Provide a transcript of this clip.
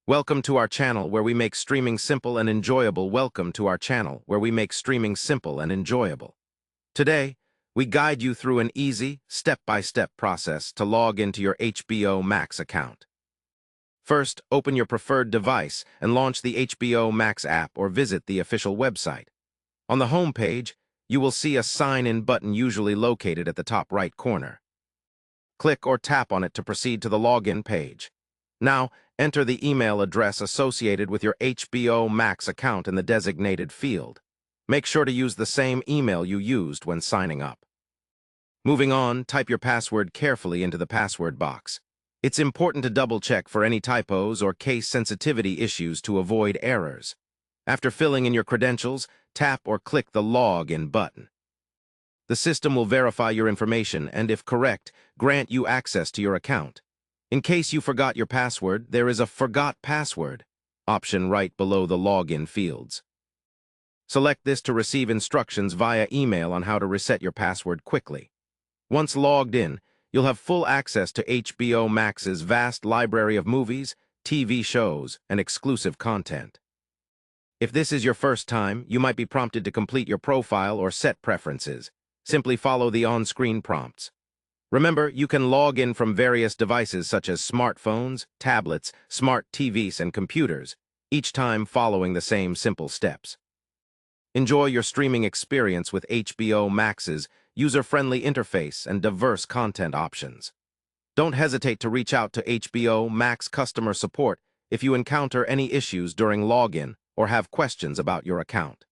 Welcome to our channel where we make streaming simple and enjoyable. Welcome to our channel where we make streaming simple and enjoyable. Today, we guide you through an easy, step-by-step process to log into your HBO Max account. First, open your preferred device and launch the HBO Max app or visit the official website. On the home page, you will see a sign-in button usually located at the top right corner. Click or tap on it to proceed to the login page. Now, enter the email address associated with your HBO Max account in the designated field. Make sure to use the same email you used when signing up. Moving on, type your password carefully into the password box. It's important to double-check for any typos or case sensitivity issues to avoid errors. After filling in your credentials, tap or click the Login button. The system will verify your information and, if correct, grant you access to your account. In case you forgot your password, there is a Forgot Password option right below the login fields. Select this to receive instructions via email on how to reset your password quickly. Once logged in, you'll have full access to HBO Max's vast library of movies, TV shows, and exclusive content. If this is your first time, you might be prompted to complete your profile or set preferences. Simply follow the on-screen prompts. Remember, you can log in from various devices such as smartphones, tablets, smart TVs, and computers, each time following the same simple steps. Enjoy your streaming experience with HBO Max's user-friendly interface and diverse content options. Don't hesitate to reach out to HBO Max customer support if you encounter any issues during login or have questions about your account.